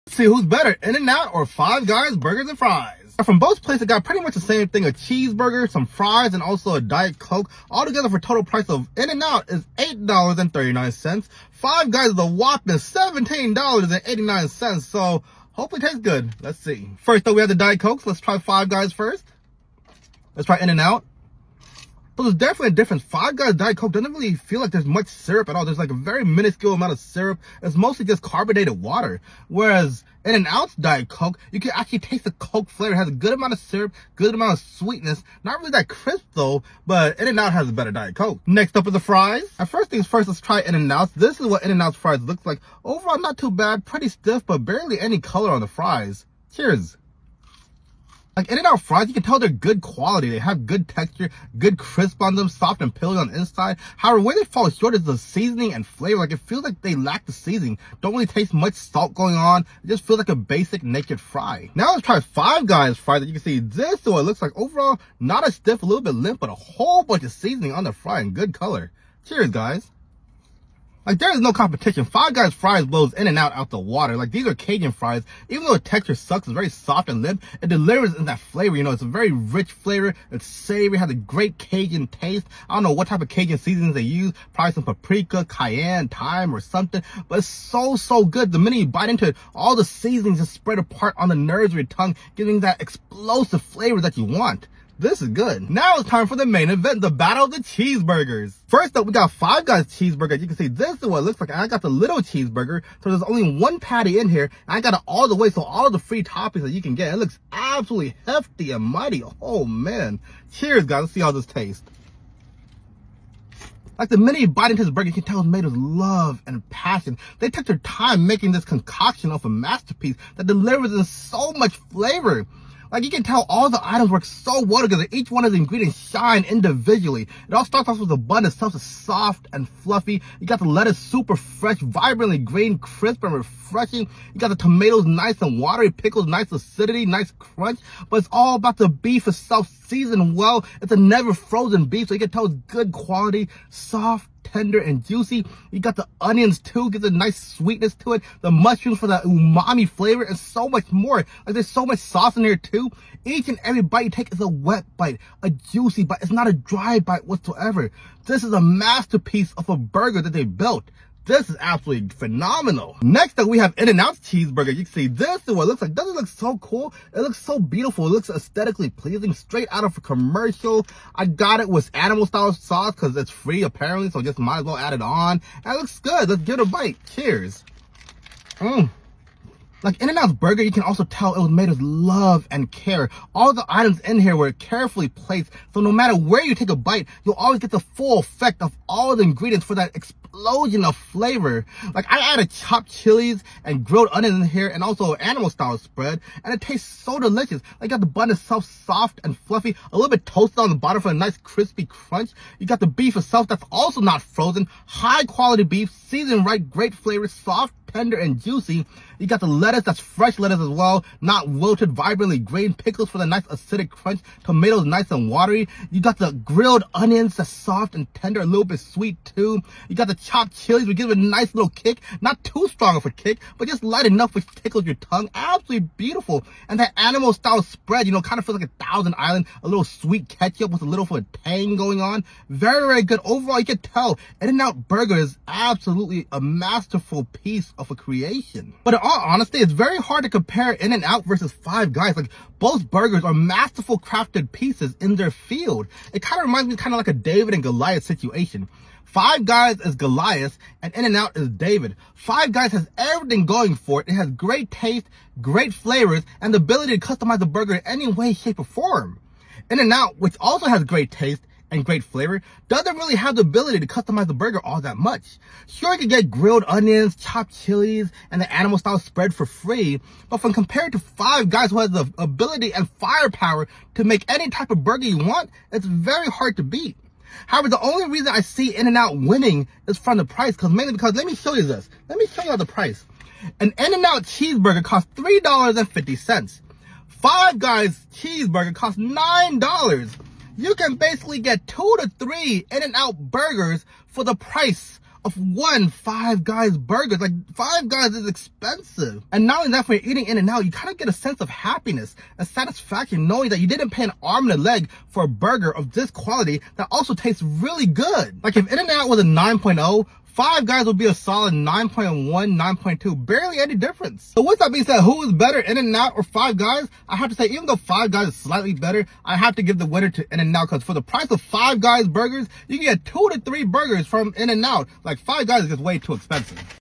Let's see who's better, In-N-Out or Five Guys Burgers and Fries. From both places, got pretty much the same thing, a cheeseburger, some fries, and also a Diet Coke. All together for total price of In-N-Out is $8.39. Five Guys is a whopping $17.89. So hopefully it tastes good. Let's see. First up, we have the Diet Cokes. Let's try Five Guys first. Let's try In-N-Out. But there's definitely a difference. Five Guys Diet Coke doesn't really feel like there's much syrup at all. There's like a very minuscule amount of syrup. It's mostly just carbonated water. Whereas In-N-Out's Diet Coke, you can actually taste the Coke flavor. It has a good amount of syrup, good amount of sweetness. Not really that crisp though, but In-N-Out has a better Diet Coke. Next up is the fries. And first things first, let's try In-N-Out's. This is what In-N-Out's fries looks like. Overall, not too bad. Pretty stiff, but barely any color on the fries. Cheers. Like In-N-Out fries, you can tell they're good quality. They have good texture, good crisp on them, soft and pillowy on the inside. However, where they fall short is the seasoning and flavor. Like it feels like they lack the seasoning. Don't really taste much salt going on. It just feels like a basic naked fry. Now let's try Five Guys fries. That you can see this is what it looks like. Overall, not as stiff, a little bit limp, but a whole bunch of seasoning on the fry and good color. Cheers, guys. Like, there is no competition. Five Guys fries blows In-N-Out out the water. Like, these are Cajun fries. Even though the texture sucks, it's very soft and limp, it delivers in that flavor. You know, it's a very rich flavor. It's savory, has a great Cajun taste. I don't know what type of Cajun seasonings they use. Probably some paprika, cayenne, thyme, or something. But it's so good. The minute you bite into it, all the seasonings just spread apart on the nerves of your tongue, giving that explosive flavor that you want. This is good. Now it's time for the main event, the battle of the cheeseburgers. First up, we got Five Guys cheeseburger. You can see this is what it looks like. And I got the little cheeseburger, so there's only one patty in here. And I got it all the way, so all of the free toppings that you can get. It looks absolutely hefty and mighty. Oh man. Cheers, guys. Let's see how this tastes. Like the minute you bite into this burger, you can tell it's made with love and passion. They took their time making this concoction of a masterpiece that delivers in so much flavor. Like, you can tell all the items work so well together. Each one of the ingredients shine individually. It all starts off with the bun itself is soft and fluffy. You got the lettuce super fresh, vibrantly green, crisp and refreshing. You got the tomatoes nice and watery, pickles nice acidity, nice crunch. But it's all about the beef itself, seasoned well. It's a never frozen beef, so you can tell it's good quality, soft, tender and juicy. You got the onions too, gives a nice sweetness to it. The mushrooms for that umami flavor and so much more. Like, there's so much sauce in here too. Each and every bite you take is a wet bite, a juicy bite. It's not a dry bite whatsoever. This is a masterpiece of a burger that they built. This is absolutely phenomenal. Next up, we have In-N-Out's cheeseburger. You can see this is what it looks like. Doesn't it look so cool? It looks so beautiful. It looks aesthetically pleasing, straight out of a commercial. I got it with animal style sauce because it's free apparently, so just might as well add it on. And it looks good. Let's give it a bite. Cheers. Like In-N-Out's burger, you can also tell it was made with love and care. All the items in here were carefully placed, so no matter where you take a bite, you'll always get the full effect of all the ingredients for that explosion of flavor. Like, I added chopped chilies and grilled onions in here, and also animal style spread, and it tastes so delicious. Like, you got the bun itself soft and fluffy, a little bit toasted on the bottom for a nice crispy crunch. You got the beef itself that's also not frozen, high quality beef, seasoned right, great flavor, soft, tender and juicy. You got the lettuce that's fresh lettuce as well, not wilted, vibrantly green, pickles for the nice acidic crunch, tomatoes nice and watery. You got the grilled onions that's soft and tender, a little bit sweet too. You got the chopped chilies, we give it a nice little kick, not too strong of a kick, but just light enough which tickles your tongue. Absolutely beautiful. And that animal style spread, you know, kind of feels like a Thousand Island, a little sweet ketchup with a little bit of tang going on. Very good. Overall, you can tell In-N-Out burger is absolutely a masterful piece of a creation. But in all honesty, it's very hard to compare In-N-Out versus Five Guys. Like, both burgers are masterful crafted pieces in their field. It kind of reminds me like a David and Goliath situation. Five Guys is Goliath and In-N-Out is David. Five Guys has everything going for it. It has great taste, great flavors, and the ability to customize the burger in any way, shape, or form. In-N-Out, which also has great taste and great flavor, doesn't really have the ability to customize the burger all that much. Sure, you can get grilled onions, chopped chilies, and the animal style spread for free, but when compared to Five Guys, who has the ability and firepower to make any type of burger you want, it's very hard to beat. However, the only reason I see In-N-Out winning is from the price, mainly because, let me show you this. Let me show you the price. An In-N-Out cheeseburger costs $3.50. Five Guys cheeseburger costs $9. You can basically get 2 to 3 In-N-Out burgers for the price of one Five Guys burger. Like, Five Guys is expensive. And not only that, when you're eating In-N-Out, you kind of get a sense of happiness and satisfaction knowing that you didn't pay an arm and a leg for a burger of this quality that also tastes really good. Like, if In-N-Out was a 9.0, Five Guys would be a solid 9.1, 9.2, barely any difference. So with that being said, who is better, In-N-Out or Five Guys? I have to say, even though Five Guys is slightly better, I have to give the winner to In-N-Out, because for the price of Five Guys burgers, you can get 2 to 3 burgers from In-N-Out. Like, Five Guys is just way too expensive.